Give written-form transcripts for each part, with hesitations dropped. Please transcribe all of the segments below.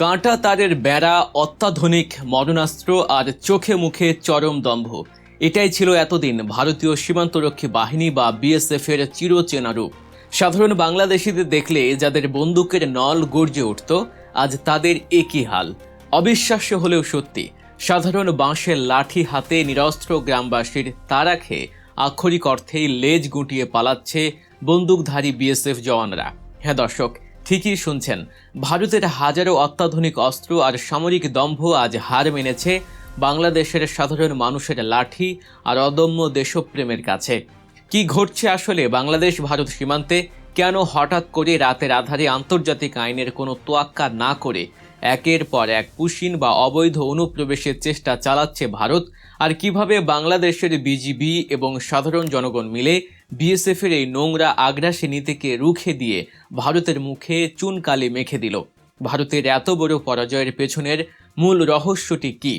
কাঁটা তারের বেড়া, অত্যাধুনিক মরণাস্ত্র আর চোখে মুখে চরম দম্ভ, এটাই ছিল এতদিন ভারতীয় সীমান্তরক্ষী বাহিনী বা বিএসএফ এর চিরচেনা রূপ। সাধারণ বাংলাদেশিদের দেখলে যাদের বন্দুকের নল গর্জে উঠত, আজ তাদের একই হাল। অবিশ্বাস্য হলেও সত্যি, সাধারণ বাঁশের লাঠি হাতে নিরস্ত্র গ্রামবাসীর তাড়া খেয়ে আক্ষরিক অর্থেই লেজ গুটিয়ে পালাচ্ছে বন্দুকধারী বিএসএফ জওয়ানরা। হ্যাঁ দর্শক, ঠিকই শুনছেন, ভারতের হাজারো অত্যাধুনিক অস্ত্র আর সামরিক দম্ভ আজ হার মেনেছে বাংলাদেশের সাধারণ মানুষের লাঠি আর অদম্য দেশপ্রেমের কাছে। কি ঘটছে আসলে বাংলাদেশ ভারত সীমান্তে? কেন হঠাৎ করে রাতের আধারে আন্তর্জাতিক আইনের কোনো তোয়াক্কা না করে একের পর এক পুশিন বা অবৈধ অনুপ্রবেশের চেষ্টা চালাচ্ছে ভারত? আর কিভাবে বাংলাদেশের বিজিবি এবং সাধারণ জনগণ মিলে বিএসএফের এই নোংরা আগ্রাসী নীতিকে রুখে দিয়ে ভারতের মুখে চুনকালি মেখে দিল? ভারতের এত বড় পরাজয়ের পেছনের মূল রহস্যটি কি?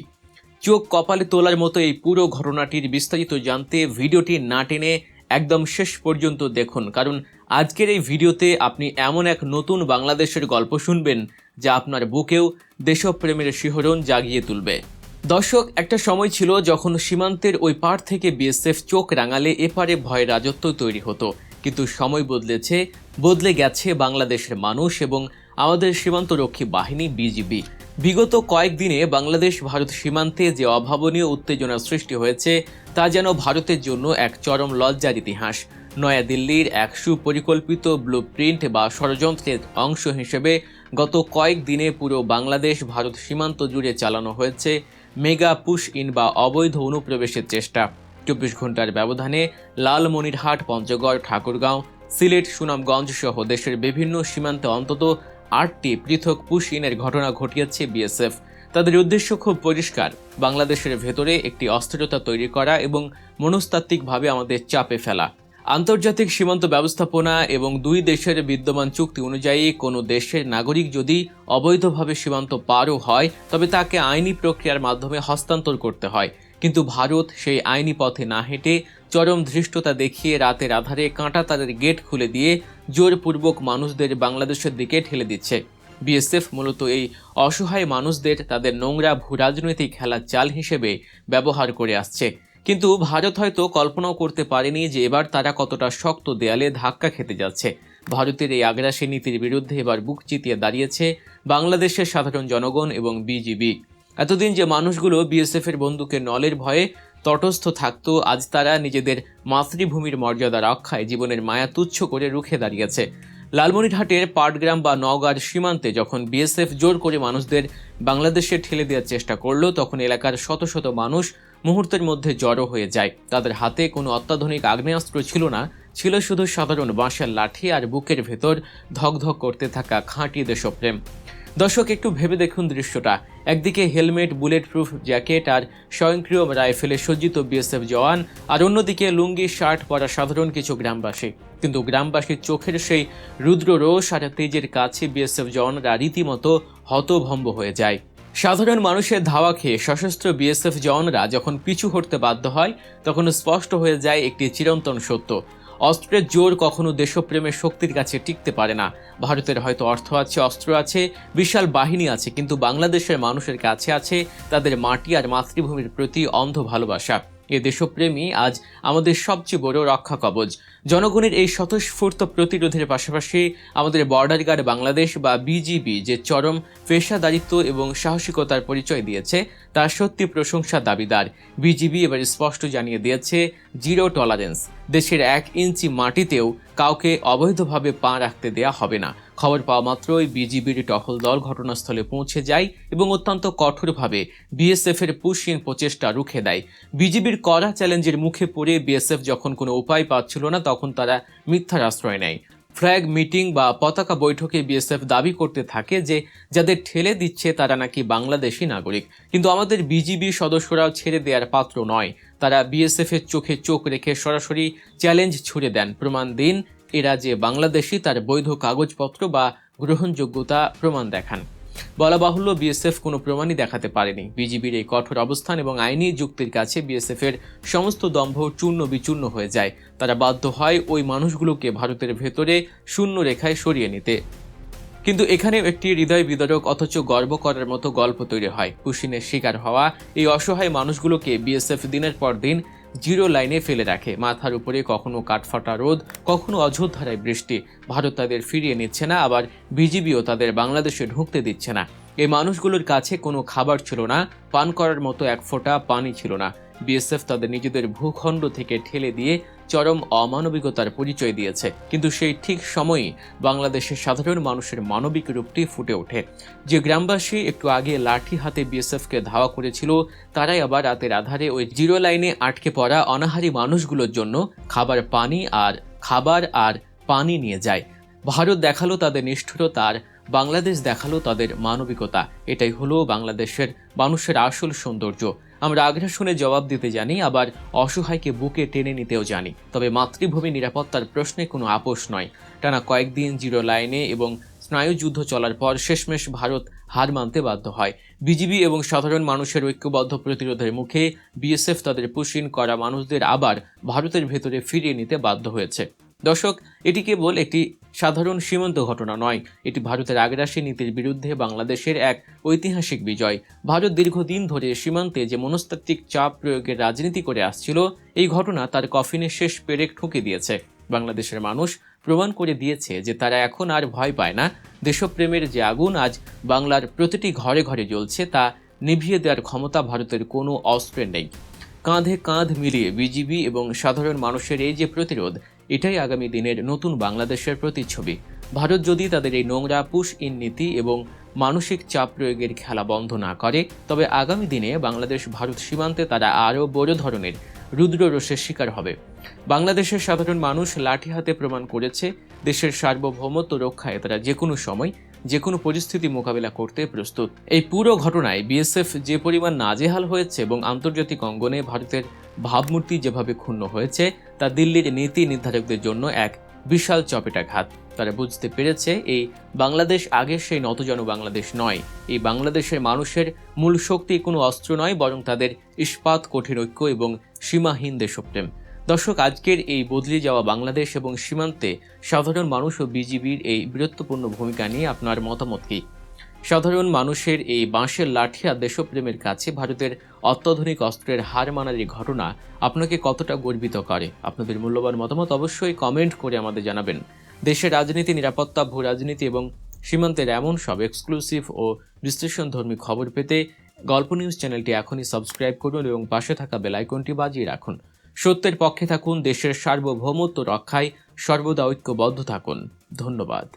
চোখ কপালে তোলার মতো এই পুরো ঘটনাটির বিস্তারিত জানতে ভিডিওটি না টেনে একদম শেষ পর্যন্ত দেখুন, কারণ আজকের এই ভিডিওতে আপনি এমন এক নতুন বাংলাদেশের গল্প শুনবেন যা আপনার বুকেও দেশপ্রেমের শিহরণ জাগিয়ে তুলবে। দর্শক, একটা সময় ছিল যখন সীমান্তের ওই পার থেকে বিএসএফ চোখ রাঙালে এপারে ভয়ের রাজত্ব তৈরি হতো। কিন্তু সময় বদলেছে, বদলে গেছে বাংলাদেশের মানুষ এবং আমাদের সীমান্তরক্ষী বাহিনী বিজিবি। বিগত কয়েকদিনে বাংলাদেশ ভারত সীমান্তে যে অভাবনীয় উত্তেজনার সৃষ্টি হয়েছে তা যেন ভারতের জন্য এক চরম লজ্জার ইতিহাস। নয়াদিল্লির এক সুপরিকল্পিত ব্লুপ্রিন্ট বা ষড়যন্ত্রের অংশ হিসেবে গত কয়েকদিনে পুরো বাংলাদেশ ভারত সীমান্ত জুড়ে চালানো হয়েছে মেগা পুশ ইন বা অবৈধ অনুপ্রবেশের চেষ্টা। 24 ঘন্টার ব্যবধানে লালমনিরহাট, পঞ্চগড়, ঠাকুরগাঁও, সিলেট, সুনামগঞ্জ সহ দেশের বিভিন্ন সীমান্তে অন্তত 8টি পৃথক পুশ ইনের ঘটনা ঘটিয়েছে বিএসএফ। তাদের উদ্দেশ্য খুব পরিষ্কার, বাংলাদেশের ভেতরে একটি অস্থিরতা তৈরি করা এবং মনস্তাত্ত্বিকভাবে আমাদের চাপে ফেলা। আন্তর্জাতিক সীমান্ত ব্যবস্থাপনা এবং দুই দেশের বিদ্যমান চুক্তি অনুযায়ী কোনো দেশের নাগরিক যদি অবৈধভাবে সীমান্ত পারও হয় তবে তাকে আইনি প্রক্রিয়ার মাধ্যমে হস্তান্তর করতে হয়। কিন্তু ভারত সেই আইনি পথে না হেঁটে চরম ধৃষ্টতা দেখিয়ে রাতের আধারে কাঁটা তাদের গেট খুলে দিয়ে জোরপূর্বক মানুষদের বাংলাদেশের দিকে ঠেলে দিচ্ছে। বিএসএফ মূলত এই অসহায় মানুষদের তাদের নোংরা ভূরাজনৈতিক খেলার চাল হিসেবে ব্যবহার করে আসছে। কিন্তু ভারত হয়তো কল্পনাও করতে পারেনি যে এবার তারা কতটা শক্ত দেয়ালে ধাক্কা খেতে যাচ্ছে। ভারতের এই আগ্রাসী নীতির বিরুদ্ধে এবার বুক চিতিয়ে দাঁড়িয়েছে বাংলাদেশের সাধারণ জনগণ এবং বিজিবি। এতদিন যে মানুষগুলো বিএসএফ এর বন্দুকের নলের ভয়ে তটস্থ থাকত, আজ তারা নিজেদের মাতৃভূমির মর্যাদা রক্ষায় জীবনের মায়া তুচ্ছ করে রুখে দাঁড়িয়েছে। লালমনিরহাটের পাটগ্রাম বা নওগাঁর সীমান্তে যখন বিএসএফ জোর করে মানুষদের বাংলাদেশে ঠেলে দেওয়ার চেষ্টা করলো, তখন এলাকার শত শত মানুষ মুহূর্তের মধ্যে জড়ো হয়ে যায়। তাদের হাতে কোনো অত্যাধুনিক আগ্নেয়াস্ত্র ছিল না, ছিল শুধু সাধারণ বাঁশের লাঠি আর বুকের ভেতর ধকধক করতে থাকা খাঁটি দেশপ্রেম। দর্শক, একটু ভেবে দেখুন দৃশ্যটা। একদিকে হেলমেট, বুলেট প্রুফ জ্যাকেট আর স্বয়ংক্রিয় রাইফেলে সজ্জিত বিএসএফ জওয়ান, আর অন্যদিকে লুঙ্গি শার্ট পরা সাধারণ কিছু গ্রামবাসী। কিন্তু গ্রামবাসীর চোখের সেই রুদ্র রোষ আর তেজের কাছে বিএসএফ জওয়ানরা রীতিমতো হতভম্ব হয়ে যায়। সাধারণ মানুষের ধাওয়া খেয়ে সশস্ত্র বিএসএফ জওয়ানরা যখন পিছু হটতে বাধ্য হয়, তখন স্পষ্ট হয়ে যায় একটি চিরন্তন সত্য: অস্ত্রের জোর কখনো দেশপ্রেমের শক্তির কাছে টিকতে পারে না। ভারতের হয়তো অর্থ আছে, অস্ত্র আছে, বিশাল বাহিনী আছে, কিন্তু বাংলাদেশের মানুষের কাছে আছে তাদের মাটি আর মাতৃভূমির প্রতি অন্ধ ভালোবাসা। এ দেশপ্রেমী আজ আমাদের সবচেয়ে বড় রক্ষা কবচ। জনগণের এই স্বতঃস্ফূর্ত প্রতিরোধের পাশাপাশি আমাদের বর্ডার গার্ড বাংলাদেশ বা বিজিবি যে চরম পেশাদারিত্ব এবং সাহসিকতার পরিচয় দিয়েছে তা সত্যি প্রশংসার দাবিদার। বিজিবি এবার স্পষ্ট জানিয়ে দিয়েছে জিরো টলারেন্স। দেশের 1 ইঞ্চি মাটিতেও কাউকে অবৈধভাবে পা রাখতে দেয়া হবে না। খবর পাওয়া মাত্রই বিজিবির টহল দল ঘটনাস্থলে পৌঁছে যায় এবং অত্যন্ত কঠোরভাবে বিএসএফ এর পুশ-ইন প্রচেষ্টা রুখে দেয়। বিজিবির কড়া চ্যালেঞ্জের মুখে পড়ে বিএসএফ যখন কোনো উপায় পাচ্ছিল না, তখন তারা মিথ্যার আশ্রয় নেয়। ফ্ল্যাগ মিটিং বা পতাকা বৈঠকে বিএসএফ দাবি করতে থাকে যে যাদের ঠেলে দিচ্ছে তারা নাকি বাংলাদেশি নাগরিক। কিন্তু আমাদের বিজিবি সদস্যরাও ছেড়ে দেওয়ার পাত্র নয়। তারা বিএসএফ এর চোখে চোখ রেখে সরাসরি চ্যালেঞ্জ ছুড়ে দেন, প্রমাণ দিন এরা যে বাংলাদেশি, তার বৈধ কাগজপত্র বা গ্রহণযোগ্যতা প্রমাণ দেখান। বলা বাহুল্য, বিএসএফ কোনো প্রমাণই দেখাতে পারেনি। বিজিবির এই কঠোর অবস্থান এবং আইনি যুক্তির কাছে বিএসএফ এর সমস্ত দম্ভ চূর্ণ বিচূর্ণ হয়ে যায়। তারা বাধ্য হয় ওই মানুষগুলোকে ভারতের ভেতরে শূন্য রেখায় সরিয়ে নিতে। কিন্তু এখানেও একটি হৃদয় বিদারক অথচ গর্ব করার মতো গল্প তৈরি হয়। পুশিনের শিকার হওয়া এই অসহায় মানুষগুলোকে বিএসএফ দিনের পর দিন জিরো লাইনে ফেলে রাখে। মাথার উপরে কখনো কাঠফাটা রোদ, কখনো অঝোরধারায় বৃষ্টি। ভারত তাদের ফিরিয়ে নিচ্ছে না, আবার বিজিবিও তাদের বাংলাদেশে ঢুকতে দিচ্ছে না। এই মানুষগুলোর কাছে কোনো খাবার ছিল না, পান করার মতো এক ফোঁটা পানি ছিল না। বিএসএফ তাদের নিজেদের ভূখণ্ড থেকে ঠেলে দিয়ে চরম অমানবিকতার পরিচয় দিয়েছে। কিন্তু সেই ঠিক সময়ই বাংলাদেশের সাধারণ মানুষের মানবিক রূপটি ফুটে ওঠে। যে গ্রামবাসী একটু আগে লাঠি হাতে বিএসএফকে ধাওয়া করেছিল, তারাই আবার রাতের আধারে ওই জিরো লাইনে আটকে পড়া অনাহারী মানুষগুলোর জন্য খাবার আর পানি নিয়ে যায়। ভারত দেখালো তাদের নিষ্ঠুরতা, আর বাংলাদেশ দেখালো তাদের মানবিকতা। এটাই হলো বাংলাদেশের মানুষের আসল সৌন্দর্য। আমরা আগ্রাসনে জবাব দিতে জানি, আবার অসহায়কে বুকে টেনে নিতেও জানি। তবে মাতৃভূমি নিরাপত্তার প্রশ্নে কোনো আপোষ নয়। টানা কয়েকদিন জিরো লাইনে এবং স্নায়ুযুদ্ধ চলার পর শেষমেশ ভারত হার মানতে বাধ্য হয়। বিজিবি এবং সাধারণ মানুষের ঐক্যবদ্ধ প্রতিরোধের মুখে বিএসএফ তাদের পুশিন করা মানুষদের আবার ভারতের ভেতরে ফিরিয়ে নিতে বাধ্য হয়েছে। দর্শক, এটি কেবল একটি সাধারণ সীমান্ত ঘটনা নয়, এটি ভারতের আগ্রাসী নীতির বিরুদ্ধে বাংলাদেশের এক ঐতিহাসিক বিজয়। ভারত দীর্ঘদিন ধরে সীমান্তে যে মনস্তাত্ত্বিক চাপ প্রয়োগের রাজনীতি করে আসছিল, এই ঘটনা তার কফিনে শেষ পেরেক ঠুকে দিয়েছে। বাংলাদেশের মানুষ প্রমাণ করে দিয়েছে যে তারা এখন আর ভয় পায় না। দেশপ্রেমের যে আগুন আজ বাংলার প্রতিটি ঘরে ঘরে জ্বলছে, তা নিভিয়ে দেওয়ার ক্ষমতা ভারতের কোনো অস্ত্রের নেই। কাঁধে কাঁধ মিলিয়ে বিজিবি এবং সাধারণ মানুষের এই যে প্রতিরোধ, এটাই আগামী দিনের নতুন বাংলাদেশের প্রতিচ্ছবি। ভারত যদি তাদের এই নোংরা পুশ ইন নীতি এবং মানসিক চাপ প্রয়োগের খেলা বন্ধ না করে, তবে আগামী দিনে বাংলাদেশ ভারত সীমান্তে তারা আরও বড় ধরনের রুদ্র রোষের শিকার হবে। বাংলাদেশের সাধারণ মানুষ লাঠি হাতে প্রমাণ করেছে দেশের সার্বভৌমত্ব রক্ষায় তারা যে কোনো সময় যে কোনো পরিস্থিতি মোকাবিলা করতে প্রস্তুত। এই পুরো ঘটনায় বিএসএফ যে পরিমাণ নাজেহাল হয়েছে এবং আন্তর্জাতিক অঙ্গনে ভারতের ভাবমূর্তি যেভাবে ক্ষুণ্ণ হয়েছে, তা দিল্লির নীতি নির্ধারকদের জন্য এক বিশাল চপেটাঘাত। তারা বুঝতে পেরেছে এই বাংলাদেশ আগের সেই নতজন বাংলাদেশ নয়। এই বাংলাদেশের মানুষের মূল শক্তি কোনো অস্ত্র নয়, বরং তাদের ইস্পাত, কঠিন ঐক্য এবং সীমাহীন দেশপ্রেম। দর্শক, আজকের এই বদলে যাওয়া বাংলাদেশ এবং সীমান্তে সাধারণ মানুষ ও বিজিবির এই বীরত্বপূর্ণ ভূমিকা নিয়ে আপনার মতামত কি? সাধারণ মানুষের এই বাঁশের লাঠি আর দেশপ্রেমের কাছে ভারতের অত্যাধুনিক অস্ত্রের হার মানার এই ঘটনা আপনাকে কতটা গর্বিত করে? আপনাদের মূল্যবান মতামত অবশ্যই কমেন্ট করে আমাদের জানাবেন। দেশের রাজনীতি, নিরাপত্তা, ভূ রাজনীতি এবং সীমান্তের এমন সব এক্সক্লুসিভ ও বিশ্লেষণধর্মী খবর পেতে গল্প নিউজ চ্যানেলটি এখনই সাবস্ক্রাইব করুন এবং পাশে থাকা বেল আইকনটি বাজিয়ে রাখুন। সত্যের পক্ষে থাকুন, দেশের সার্বভৌমত্ব রক্ষায় সর্বদা ঐক্যবদ্ধ থাকুন। ধন্যবাদ।